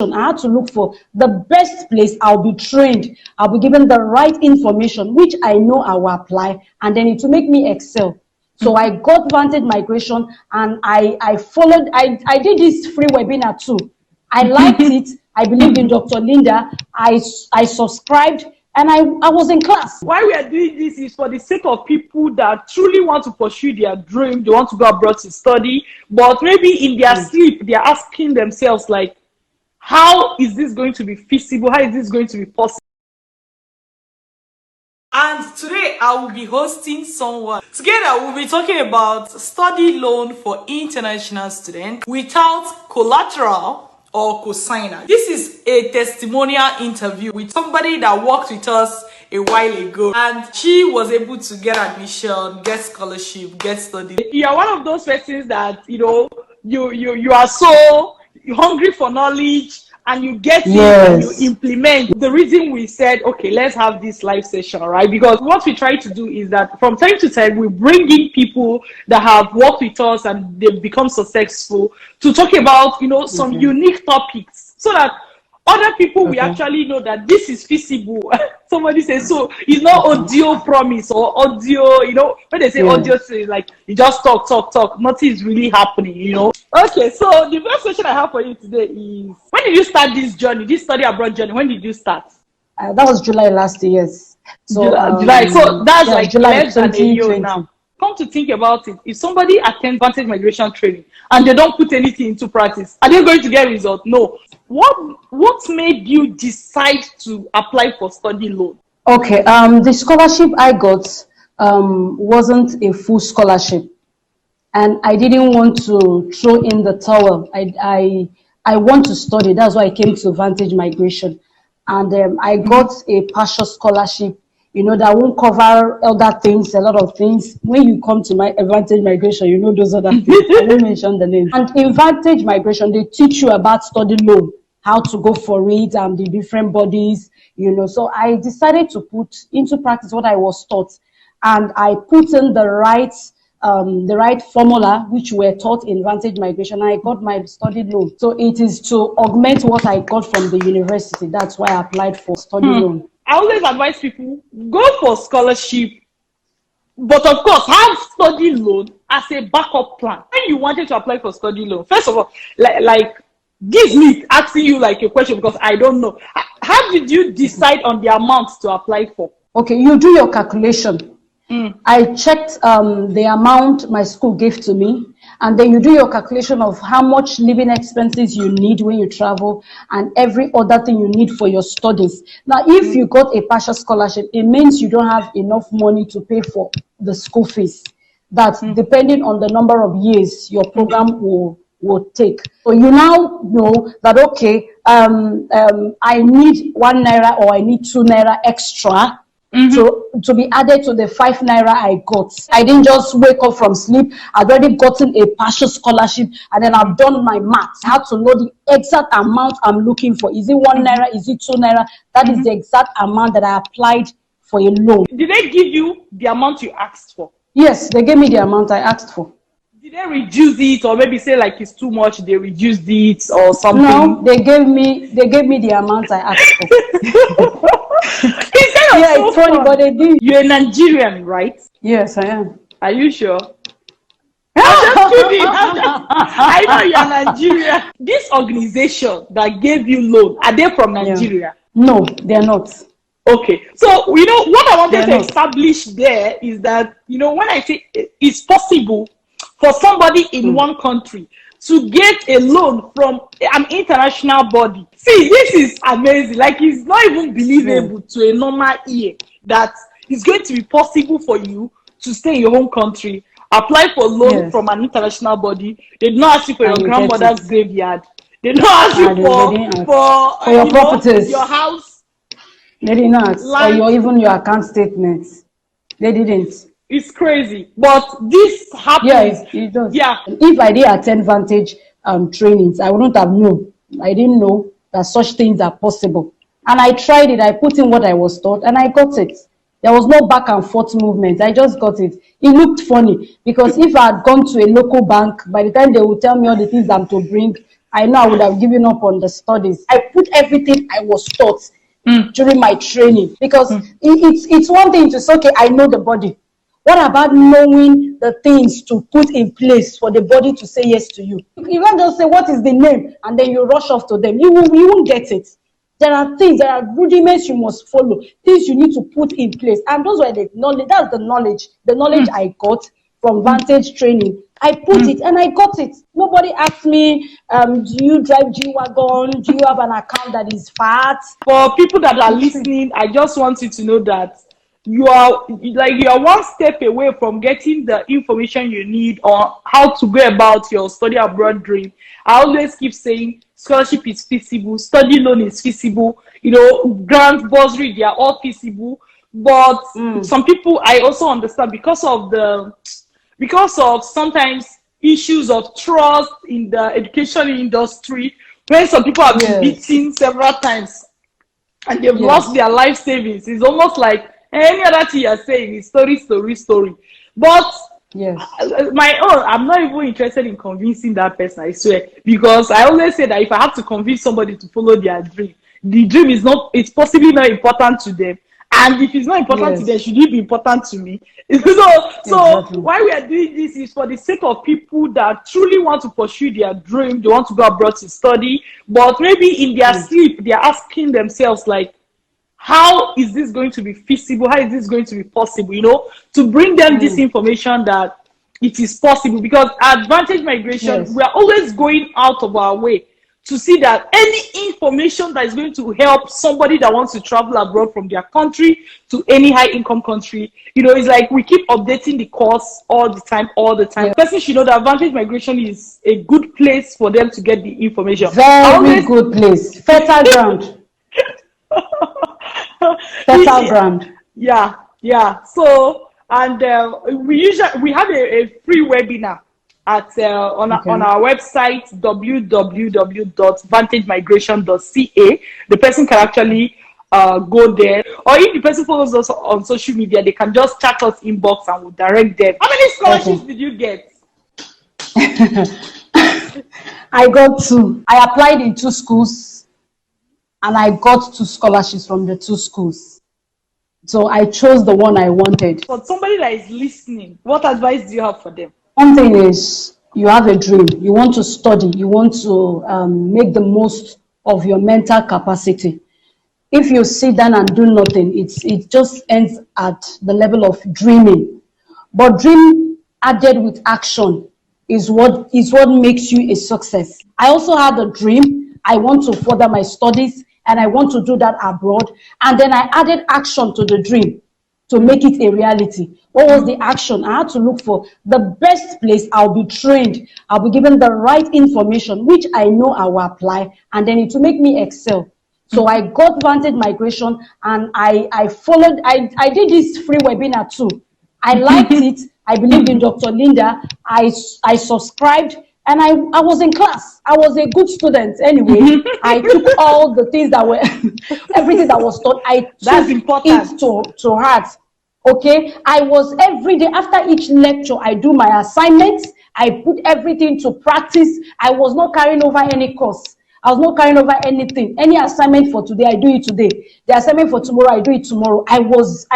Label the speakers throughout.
Speaker 1: I had to look for the best place. I'll be trained. I'll be given the right information, which I know I will apply, and then it will make me excel. So I got Vantage Migration, and I followed. I did this free webinar too. I liked it. I believed in Dr. Linda. I subscribed, and I was in class.
Speaker 2: Why we are doing this is for the sake of people that truly want to pursue their dream. They want to go abroad to study, but maybe in their sleep, they are asking themselves, like, how is this going to be feasible? How is this going to be possible?
Speaker 3: And today I will be hosting someone. Together we'll be talking about study loan for international students without collateral or cosigner. This is a testimonial interview with somebody that worked with us a while ago, and she was able to get admission, get scholarship, get study.
Speaker 2: You are one of those persons that, you know, you are so hungry for knowledge, and you get it and you implement. The reason we said, okay, let's have this live session, right? Because what we try to do is that from time to time, we bring in people that have worked with us and they've become successful to talk about, you know, some unique topics, so that other people will actually know that this is feasible. Somebody says, so it's not audio promise or audio, you know, when they say audio, say like you just talk, nothing is really happening, you know. Okay, so the first question I have for you today is, when did you start this journey, this study abroad journey? When did you start?
Speaker 1: That was July last year.
Speaker 2: So July. So that's like July less than a year now. Come to think about it, if somebody attends Vantage Migration training and they don't put anything into practice, are they going to get results? No. What made you decide to apply for study loan?
Speaker 1: Okay, the scholarship I got wasn't a full scholarship, and I didn't want to throw in the towel. I want to study. That's why I came to Vantage Migration, and I got a partial scholarship. You know, that won't cover other things, a lot of things. When you come to my Vantage Migration, you know those other things. I won't mention the names. And in Vantage Migration, they teach you about study loan, how to go for it, and the different bodies, you know. So I decided to put into practice what I was taught, and I put in the right formula which were taught in Vantage Migration. I got my study loan. So it is to augment what I got from the university. That's why I applied for study loan.
Speaker 2: I always advise people, go for scholarship, but of course have study loan as a backup plan. When you wanted to apply for study loan, first of all, like give me asking you like a question, because I don't know. How did you decide on the amount to apply for?
Speaker 1: Okay, you do your calculation. I checked the amount my school gave to me, and then you do your calculation of how much living expenses you need when you travel and every other thing you need for your studies. Now, if you got a partial scholarship, it means you don't have enough money to pay for the school fees. That's depending on the number of years your program will take. So you now know that, okay, I need 1 naira or I need 2 naira extra to be added to the 5 naira I got. I didn't just wake up from sleep. I'd already gotten a partial scholarship, and then I've done my maths. I had to know the exact amount I'm looking for. Is it 1 naira? Is it 2 naira? That is the exact amount that I applied for a loan.
Speaker 2: Did they give you the amount you asked for?
Speaker 1: Yes, they gave me the amount I asked for.
Speaker 2: Did they reduce it, or maybe say like it's too much, they reduced it or something?
Speaker 1: No, they gave me the amount I asked for.
Speaker 2: It's
Speaker 1: funny, but they did.
Speaker 2: You're a Nigerian, right?
Speaker 1: Yes, I am.
Speaker 2: Are you sure? I'm just kidding. I know you're Nigerian. This organization that gave you loan, are they from Nigeria?
Speaker 1: No, they're not.
Speaker 2: Okay, so you know what I wanted to establish there is that, you know, when I say it's possible for somebody in one country to get a loan from an international body. See, this is amazing. Like, it's not even believable to a normal ear that it's going to be possible for you to stay in your home country, apply for loan from an international body. They did not ask you for your grandmother's graveyard. They did not ask you for
Speaker 1: your properties,
Speaker 2: your house.
Speaker 1: They did not, or even your account statements. They didn't.
Speaker 2: It's crazy, but this happens.
Speaker 1: Yeah, it does.
Speaker 2: Yeah.
Speaker 1: If I did attend Vantage trainings, I wouldn't have known. I didn't know that such things are possible. And I tried it. I put in what I was taught, and I got it. There was no back and forth movement. I just got it. It looked funny, because if I had gone to a local bank, by the time they would tell me all the things I'm to bring, I know I would have given up on the studies. I put everything I was taught during my training, because it's one thing to say, okay, I know the body. What about knowing the things to put in place for the body to say yes to you? You can't just say, what is the name? And then you rush off to them. You won't get it. There are things, there are rudiments you must follow, things you need to put in place. And those were the knowledge, that's the knowledge I got from Vantage training. I put it and I got it. Nobody asked me, do you drive G-Wagon? Do you have an account that is fat?
Speaker 2: For people that are listening, I just want you to know that you are one step away from getting the information you need on how to go about your study abroad dream. I always keep saying scholarship is feasible, study loan is feasible, grant, bursary, they are all feasible. But some people, I also understand, because of sometimes issues of trust in the education industry, when some people have been beaten several times and they've lost their life savings. It's almost like any other thing you're saying is story. But my own, I'm not even interested in convincing that person, I swear. Because I always say that if I have to convince somebody to follow their dream, the dream it's possibly not important to them. And if it's not important to them, should it be important to me? So why we are doing this is for the sake of people that truly want to pursue their dream. They want to go abroad to study, but maybe in their sleep, they are asking themselves, like, how is this going to be feasible? How is this going to be possible? To bring them this information that it is possible. Because at Vantage Migration, we are always going out of our way to see that any information that is going to help somebody that wants to travel abroad from their country to any high income country, it's like we keep updating the course all the time. Person should know that Vantage Migration is a good place for them to get the information.
Speaker 1: Very good place. Fertile ground. Fertile ground.
Speaker 2: Yeah. So, and we have a free webinar on our website, www.vantagemigration.ca. The person can actually go there, or if the person follows us on social media, they can just chat us inbox and we'll direct them. How many scholarships did you get?
Speaker 1: I got 2. I applied in 2 schools and I got 2 scholarships from the 2 schools. So I chose the one I wanted.
Speaker 2: For somebody that is listening, what advice do you have for them?
Speaker 1: One thing is, you have a dream, you want to study, you want to make the most of your mental capacity. If you sit down and do nothing, it just ends at the level of dreaming. But dream added with action is what makes you a success. I also had a dream. I want to further my studies and I want to do that abroad. And then I added action to the dream to make it a reality. What was the action? I had to look for the best place. I'll be trained. I'll be given the right information, which I know I will apply, and then it will make me excel. So I got Vantage Migration, and I followed. I did this free webinar too. I liked it. I believed in Dr. Linda. I subscribed, and I was in class. I was a good student anyway. I took all the things that were, everything that was taught. I took it to heart. Okay, I was every day after each lecture, I do my assignments. I put everything to practice. I was not carrying over any course. I was not carrying over anything. Any assignment for today, I do it today. The assignment for tomorrow, I do it tomorrow. I was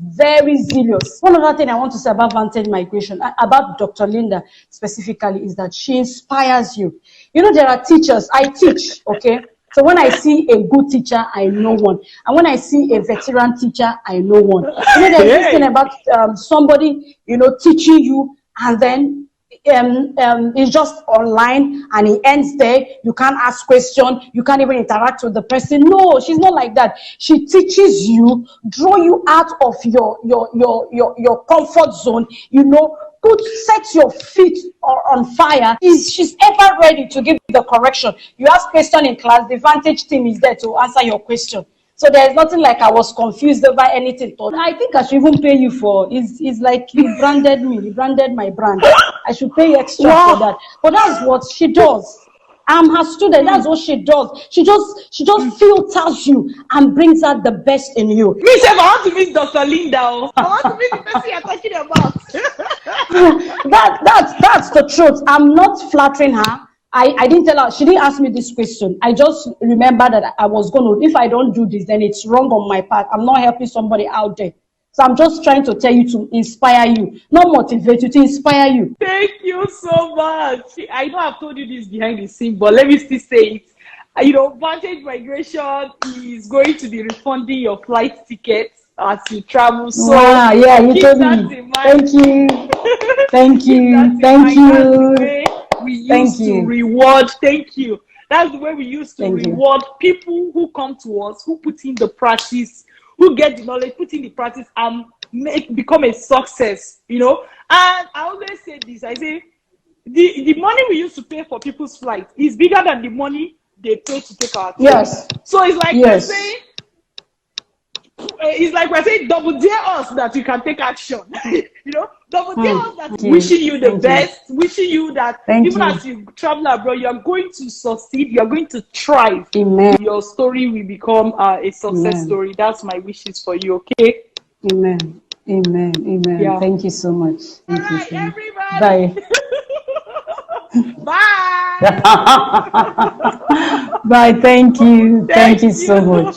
Speaker 1: very zealous. One other thing I want to say about Vantage Migration, about Dr. Linda specifically, is that she inspires you. There are teachers. I teach, okay? So when I see a good teacher, I know one. And when I see a veteran teacher, I know one. There's this thing about somebody, teaching you, and then it's just online and it ends there. You can't ask questions. You can't even interact with the person. No, she's not like that. She teaches you, draw you out of your comfort zone, set your feet on fire. She's ever ready to give the correction. You ask question in class, the Vantage team is there to answer your question. So there's nothing like I was confused over anything. I think I should even pay you for it's like you branded me, you branded my brand. I should pay extra for that. But that's what she does. I'm her student. That's what she does. She just filters you and brings out the best in you.
Speaker 2: Miss, I want to meet Dr. Linda. I want to meet the person you're talking about.
Speaker 1: That's the truth. I'm not flattering her. I didn't tell her, she didn't ask me this question. I just remember that I was going to, if I don't do this, then it's wrong on my part. I'm not helping somebody out there. So I'm just trying to tell you to inspire you, not motivate you, to inspire you.
Speaker 2: Thank you so much. I know I've told you this behind the scene, but let me still say it. Vantage Migration is going to be refunding your flight tickets as you travel. So
Speaker 1: wow, yeah, you told me. Thank you. Thank you. Thank you.
Speaker 2: We used to reward. Thank you. That's the way we used to reward people who come to us, who put in the practice, who get the knowledge, put in the practice, and become a success. And I always say this. I say the money we used to pay for people's flight is bigger than the money they pay to take our trip.
Speaker 1: Yes.
Speaker 2: So it's like we're saying. It's like we're saying, double dare us that you can take action. Double dare us that wishing you the best, wishing you that even as you travel abroad, you are going to succeed, you are going to thrive.
Speaker 1: Amen.
Speaker 2: Your story will become a success story. That's my wishes for you, okay?
Speaker 1: Amen. Amen. Amen. Yeah. Thank you so much.
Speaker 2: All right, everybody.
Speaker 1: Bye.
Speaker 2: Bye.
Speaker 1: Bye. Thank you. Thank you so much.